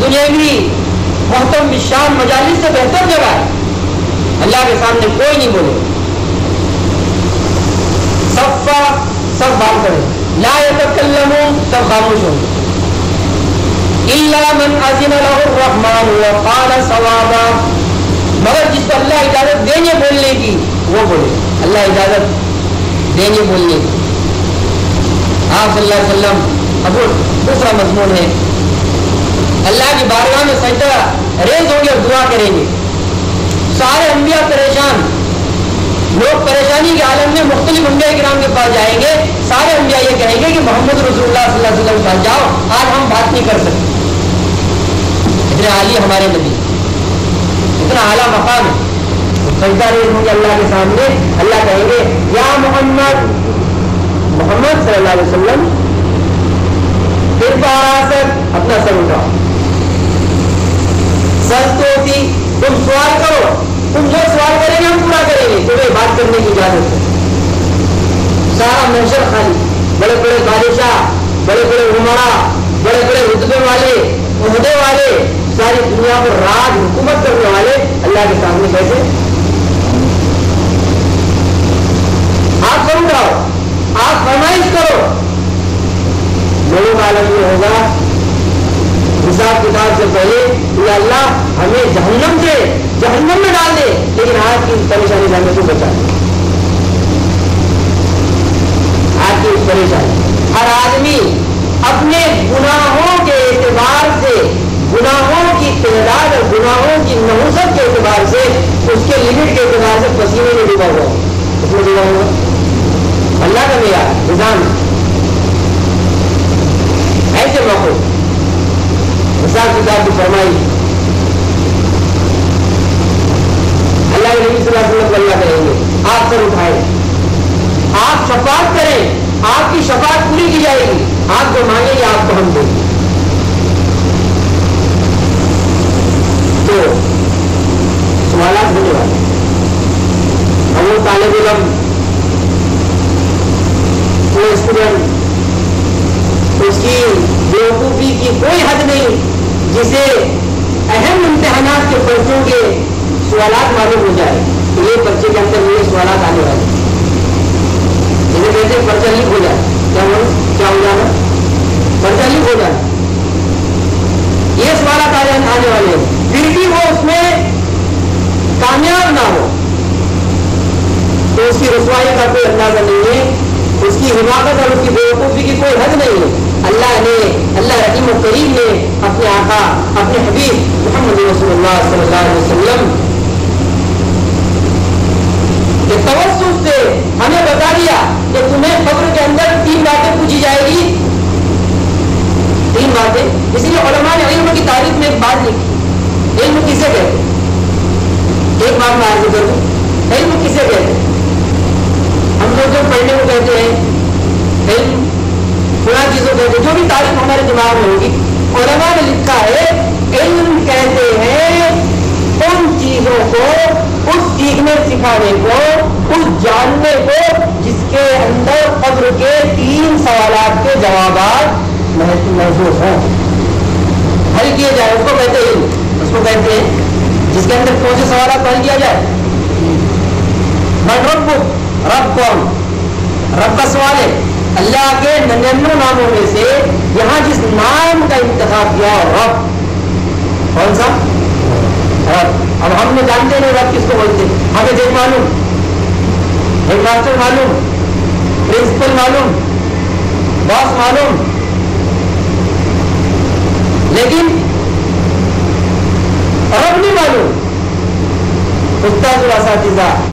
دنیاوی محتم شان مجالس سے بہتر جگہ ہے. اللہ کے سامنے کوئی نہیں بولے. صفا سب بات کرے, لا یتکلمون سب خاموش ہوں, الا من اذن له الرحمن وقال صوابا, مگر جس کو اللہ اجازت دینے بولنے کی وہ بولے. اللہ اجازت دینے بولنے کی. آپ صلی اللہ علیہ وسلم اب دوسرا مضمون ہے, اللہ کی بارگاہ میں سجدہ ریز ہوں گے اور دعا کریں گے. سارے انبیاء پریشان, لوگ پریشانی کے عالم میں مختلف انبیاء کرام کے پاس جائیں گے. سارے انبیاء یہ کہیں گے کہ محمد رسول اللہ صلی اللہ علیہ وسلم کے پاس جاؤ, آج ہم بات نہیں کر سکتے. اتنے عالی ہمارے نبی, اتنا اعلیٰ مقام ہے. سجدہ ریز ہوں گے اللہ کے سامنے. اللہ کہیں گے یا محمد, محمد صلی اللہ علیہ وسلم پھر پاراست اپنا سر اٹھاؤ. سچ تو ہوتی, تم سوال کرو, تم جو سوال کریں گے ہم پورا کریں گے, تمہیں بات کرنے کی اجازت ہے. سارا محشر خالی, بڑے بڑے بادشاہ, بڑے بڑے عمرا, بڑے بڑے رتبے والے, عہدے والے, ساری دنیا پر راج حکومت کرنے والے اللہ کے سامنے کیسے؟ آپ سمجھ رہو, آپ فرمائش کرو. لوگوں کا عالم یہ ہوگا حساب کتاب سے پہلے یا اللہ ہمیں جہنم میں ڈال دے, لیکن آج کی پریشانی سے ہمیں تو بچا دے. آج کی پریشانی, ہر آدمی اپنے گناہوں کے اعتبار سے, گناہوں کی تعداد اور گناہوں کی نحوست کے اعتبار سے, اس کے لمٹ کے اعتبار سے پسینے میں ڈوبا ہوا, اس میں ڈوبا ہوا. اللہ کا معیار نظام ایسے موقع حساب کتاب کی فرمائی. اللہ کے نبی صلی اللہ علیہ وسلم کو اللہ کہیں گے آپ سر اٹھائیں, آپ شفاعت کریں, آپ کی شفاعت پوری کی جائے گی, آپ جو مانگیں گے آپ کو ہم دیں گے. تو سوالات ہونے والے, ہم وہ طالب علم, وہ اسٹوڈنٹ, اس کی بیوقوفی کی کوئی حد نہیں, جسے اہم امتحانات کے پرچوں کے سوالات معلوم ہو جائے تو یہ پرچے کے اندر یہ سوالات آنے والے, جسے کہتے ہیں پرچہ لیک ہو جائے, کیا ہو جائے گا, پرچہ لیک ہو جائے, یہ سوالات آنے والے ہیں. پھر بھی وہ اس میں کامیاب نہ ہو تو اس کی رسوائی کا کوئی اندازہ نہیں ہے, اس کی حماقت اور اس کی بیوقوفی کی کوئی حد نہیں ہے. اللہ رحیم و کریم نے اپنے آقا, اپنے حبیب محمد رسول اللہ صلی اللہ علیہ وسلم کے توسط سے ہمیں بتا دیا کہ تمہیں قبر کے اندر 3 باتیں پوچھی جائے گی. 3 باتیں, اسی لیے علماء نے علم کی تعریف میں ایک بات لکھی, علم کسے کہتے ہیں؟ ایک بات میں عرض کروں, علم کسے کہتے ہیں؟ ہم لوگ جو پڑھنے کو کہتے ہیں علم, پورا چیزوں کہتے ہیں, جو بھی تعریف ہمارے دماغ میں ہوگی. علماء نے لکھا ہے علم کہتے ہیں ان چیزوں کو, اس سیکھنے سکھانے کو, اس جاننے کو جس کے اندر قبر کے 3 سوالات کے جوابات محفوظ ہوں, حل کیے جائے, اس کو کہتے ہیں علم. اس کو کہتے ہیں جس کے اندر کون سے سوالات حل کیا جائے. من رب, رب کون؟ رب کا سوال ہے. اللہ کے 99 ناموں میں سے یہاں جس نام کا انتخاب کیا رب, کون سا؟ رب. اب ہم نے جانتے نہیں رب کس کو بولتے, ہمیں دیکھ معلوم, ہیڈ ماسٹر معلوم, پرنسپل معلوم, باس معلوم, لیکن رب نہیں معلوم. استاد الاساتذہ